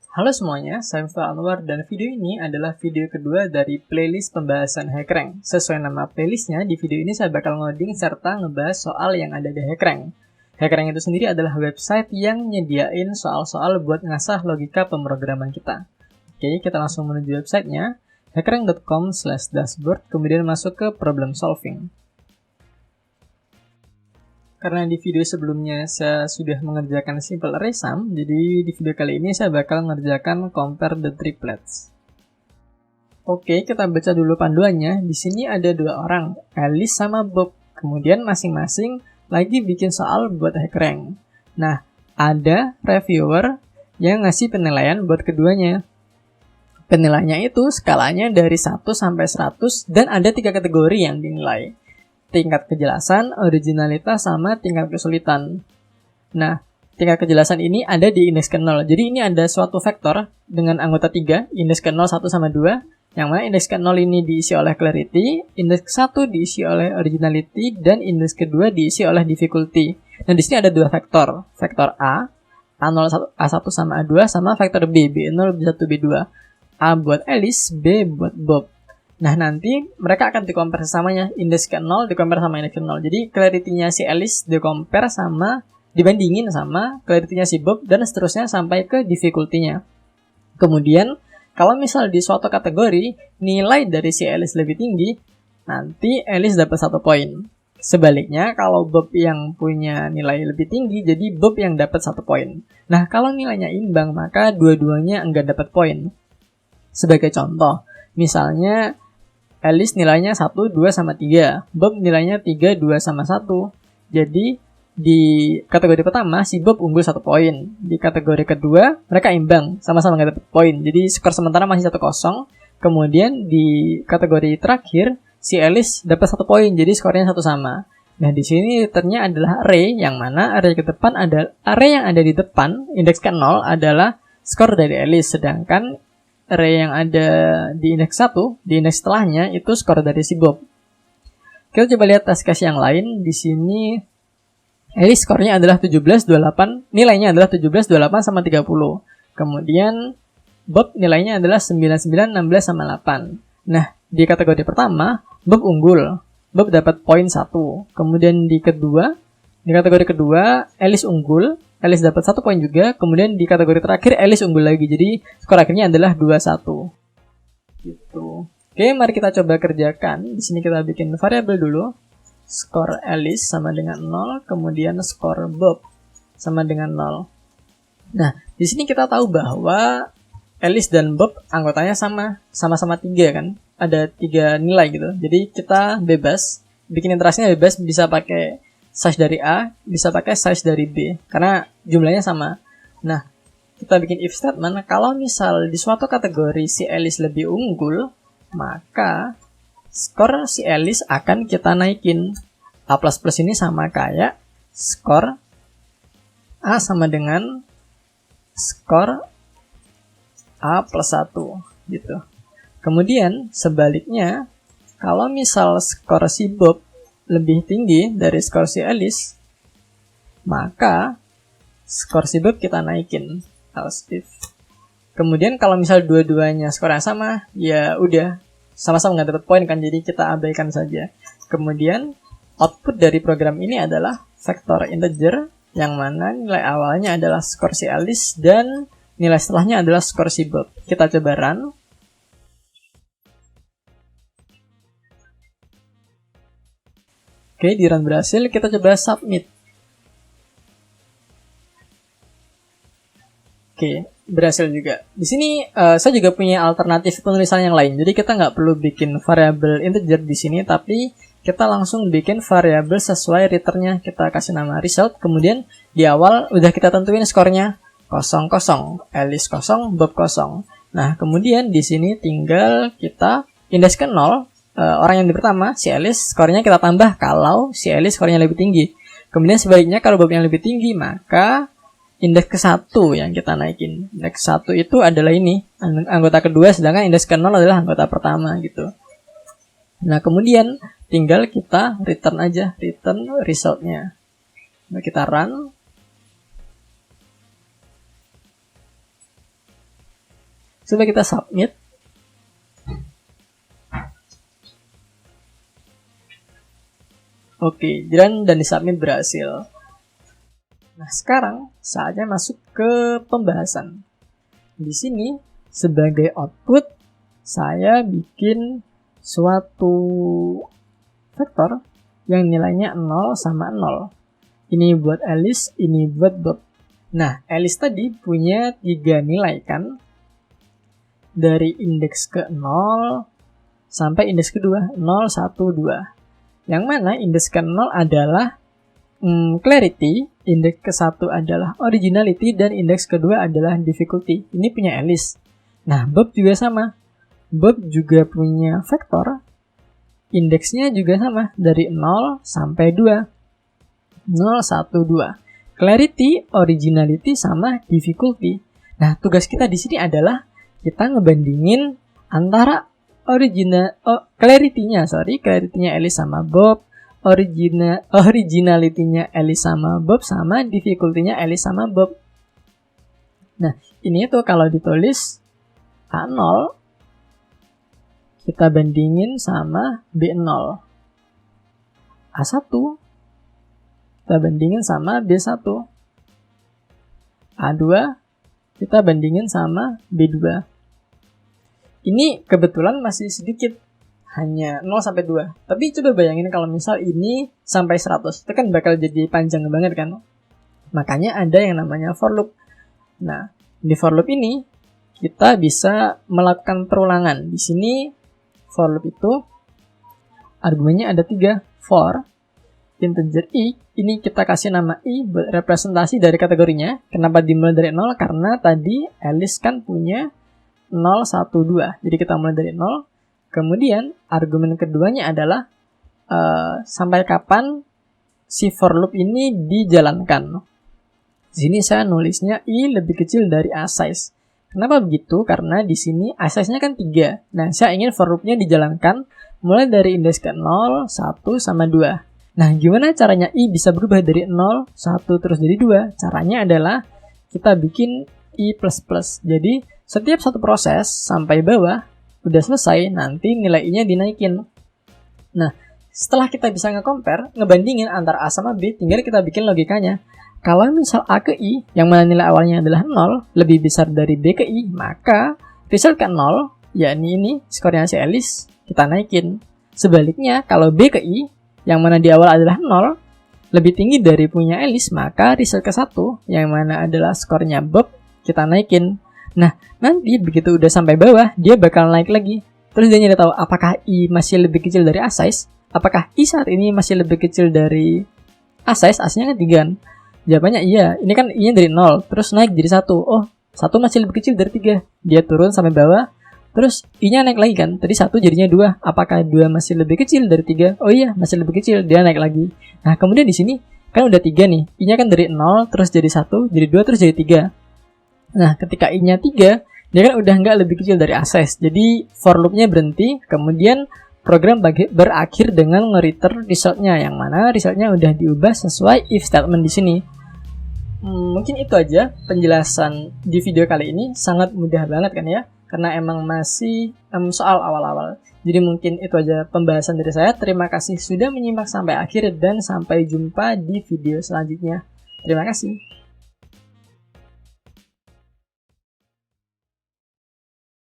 Halo semuanya, saya Miftah Anwar dan video ini adalah video kedua dari playlist pembahasan HackRank. Sesuai nama playlistnya, di video ini saya bakal ngoding serta ngebahas soal yang ada di HackRank. HackRank itu sendiri adalah website yang nyediain soal-soal buat ngasah logika pemrograman kita. Oke, kita langsung menuju websitenya, hackrank.com/dashboard, kemudian masuk ke problem solving. Karena di video sebelumnya saya sudah mengerjakan simple array sum, jadi di video kali ini saya bakal mengerjakan compare the triplets. Oke, kita baca dulu panduannya. Di sini ada dua orang, Alice sama Bob. Kemudian masing-masing lagi bikin soal buat HackRank. Nah, ada reviewer yang ngasih penilaian buat keduanya. Penilaiannya itu skalanya dari 1 sampai 100 dan ada 3 kategori yang dinilai. Tingkat kejelasan, originalitas, sama tingkat kesulitan. Nah, tingkat kejelasan ini ada di indeks ke-0. Jadi ini ada suatu vektor dengan anggota 3, indeks ke-0, 1, sama 2. Yang mana indeks ke-0 ini diisi oleh clarity, indeks ke-1 diisi oleh originality, dan indeks ke-2 diisi oleh difficulty. Nah, di sini ada dua vektor. Vektor A, A0, A1 sama A2, sama vektor B, B0, B1, B2. A buat Alice, B buat Bob. Nah, nanti mereka akan di-compare sesamanya. Indeks ke-0 di-compare sama indeks ke-0. Jadi, clarity-nya si Alice di-compare sama, dibandingin sama clarity-nya si Bob, dan seterusnya sampai ke difficulty-nya. Kemudian, kalau misal di suatu kategori, nilai dari si Alice lebih tinggi, nanti Alice dapat 1 poin. Sebaliknya, kalau Bob yang punya nilai lebih tinggi, jadi Bob yang dapat 1 poin. Nah, kalau nilainya imbang, maka dua-duanya enggak dapat poin. Sebagai contoh, misalnya Alice nilainya 1, 2, sama 3. Bob nilainya 3, 2, sama 1. Jadi, di kategori pertama, si Bob unggul 1 poin. Di kategori kedua, mereka imbang. Sama-sama nggak dapat poin. Jadi, skor sementara masih 1-0. Kemudian, di kategori terakhir, si Alice dapat 1 poin. Jadi, skornya 1 sama. Nah, di sini returnnya adalah array. Yang mana array ke depan adalah array yang ada di depan, indeks ke-0 adalah skor dari Alice. Sedangkan array yang ada di indeks 1, di indeks setelahnya, itu skor dari si Bob. Kita coba lihat test case yang lain. Di sini, Alice skornya adalah 17, 28, nilainya adalah 17, 28, sama 30. Kemudian, Bob nilainya adalah 99, 16, sama 8. Nah, di kategori pertama, Bob unggul. Bob dapat poin 1. Kemudian di kategori kedua, Alice unggul. Alice dapat 1 poin juga. Kemudian di kategori terakhir Alice unggul lagi. Jadi skor akhirnya adalah 21. Gitu. Oke, mari kita coba kerjakan. Di sini kita bikin variabel dulu. Skor Alice sama dengan 0, kemudian skor Bob sama dengan 0. Nah, di sini kita tahu bahwa Alice dan Bob anggotanya sama-sama 3 kan. Ada 3 nilai gitu. Jadi kita bebas, bikin interaksinya bebas, bisa pakai size dari A, bisa pakai size dari B, karena jumlahnya sama. Nah, kita bikin if statement, kalau misal di suatu kategori si Alice lebih unggul, maka skor si Alice akan kita naikin. A++ ini sama kayak skor A sama dengan skor A+1, gitu. Kemudian, sebaliknya, kalau misal skor si Bob lebih tinggi dari skor si Alice, maka skor si Bob kita naikin. Else if. Kemudian kalau misal dua-duanya skornya sama, ya udah sama-sama nggak dapat poin kan, jadi kita abaikan saja. Kemudian output dari program ini adalah vektor integer, yang mana nilai awalnya adalah skor si Alice dan nilai setelahnya adalah skor si Bob. Kita coba run. Oke, di run berhasil, kita coba submit. Oke, berhasil juga. Di sini saya juga punya alternatif penulisan yang lain. Jadi kita nggak perlu bikin variabel integer di sini, tapi kita langsung bikin variabel sesuai returnnya. Kita kasih nama result, kemudian di awal udah kita tentuin skornya 0, 0, Alice 0, Bob 0. Nah, kemudian di sini tinggal kita indeks ke 0. Orang yang di pertama, si Alice, skornya kita tambah kalau si Alice skornya lebih tinggi. Kemudian sebaliknya, kalau Bob yang lebih tinggi, maka indeks ke-1 yang kita naikin. Indeks ke-1 itu adalah ini, anggota kedua, sedangkan indeks ke-0 adalah anggota pertama, gitu. Nah, kemudian tinggal kita return aja, return resultnya. Nah, kita run. Coba kita submit. Oke, dan disubmit berhasil. Nah, sekarang saatnya masuk ke pembahasan. Di sini sebagai output saya bikin suatu vektor yang nilainya 0 sama 0. Ini buat Alice, ini buat Bob. Nah, Alice tadi punya 3 nilai kan? Dari indeks ke 0 sampai indeks kedua, 0, 1, 2. Yang mana indeks ke 0 adalah clarity, indeks ke 1 adalah originality, dan indeks kedua adalah difficulty. Ini punya Alice. Nah, Bob juga sama. Bob juga punya vektor, indeksnya juga sama, dari 0 sampai 2. 0, 1, 2. Clarity, originality, sama difficulty. Nah, tugas kita di sini adalah kita ngebandingin antara clarity-nya Alice sama Bob, originality-nya Alice sama Bob, sama difficulty-nya Alice sama Bob. Nah, ini tuh kalau ditulis A0 kita bandingin sama B0. A1 kita bandingin sama B1. A2 kita bandingin sama B2. Ini kebetulan masih sedikit, hanya 0 sampai 2. Tapi coba bayangin kalau misal ini sampai 100, itu kan bakal jadi panjang banget kan. Makanya ada yang namanya for loop. Nah, di for loop ini kita bisa melakukan perulangan. Di sini for loop itu argumennya ada 3. For integer i, ini kita kasih nama i buat representasi dari kategorinya. Kenapa dimulai dari 0? Karena tadi Alice kan punya 0, 1, 2. Jadi kita mulai dari 0. Kemudian argumen keduanya adalah sampai kapan si for loop ini dijalankan. Di sini saya nulisnya i lebih kecil dari a size. Kenapa begitu? Karena di sini a size-nya kan 3. Nah, saya ingin for loop-nya dijalankan mulai dari indeks ke 0, 1, sama 2. Nah, gimana caranya i bisa berubah dari 0, 1, terus jadi 2? Caranya adalah kita bikin i++. Jadi, setiap satu proses sampai bawah, udah selesai, nanti nilai i-nya dinaikin. Nah, setelah kita bisa nge-compare, ngebandingin antara a sama b, tinggal kita bikin logikanya. Kalau misal a ke i, yang mana nilai awalnya adalah 0, lebih besar dari b ke i, maka result ke 0, yakni ini, skornya si Alice, kita naikin. Sebaliknya, kalau b ke i, yang mana di awal adalah 0, lebih tinggi dari punya Alice, maka result ke 1, yang mana adalah skornya Bob, kita naikin. Nah, nanti begitu udah sampai bawah, dia bakal naik lagi. Terus dia nyari tahu apakah i masih lebih kecil dari a size, apakah i saat ini masih lebih kecil dari a size, aslinya kan 3. Jawabannya iya, ini kan i-nya dari 0, terus naik jadi 1. Oh, 1 masih lebih kecil dari 3. Dia turun sampai bawah, terus i-nya naik lagi kan. Tadi 1 jadinya 2. Apakah 2 masih lebih kecil dari 3? Oh iya, masih lebih kecil. Dia naik lagi. Nah, kemudian di sini kan udah 3 nih. I-nya kan dari 0, terus jadi 1, jadi 2, terus jadi 3. Nah, ketika i-nya 3, dia kan udah nggak lebih kecil dari a size. Jadi, for loop-nya berhenti, kemudian program berakhir dengan nge-return result-nya, yang mana result-nya udah diubah sesuai if statement di sini. Mungkin itu aja penjelasan di video kali ini. Sangat mudah banget kan ya, karena emang masih soal awal-awal. Jadi mungkin itu aja pembahasan dari saya. Terima kasih sudah menyimak sampai akhir dan sampai jumpa di video selanjutnya. Terima kasih.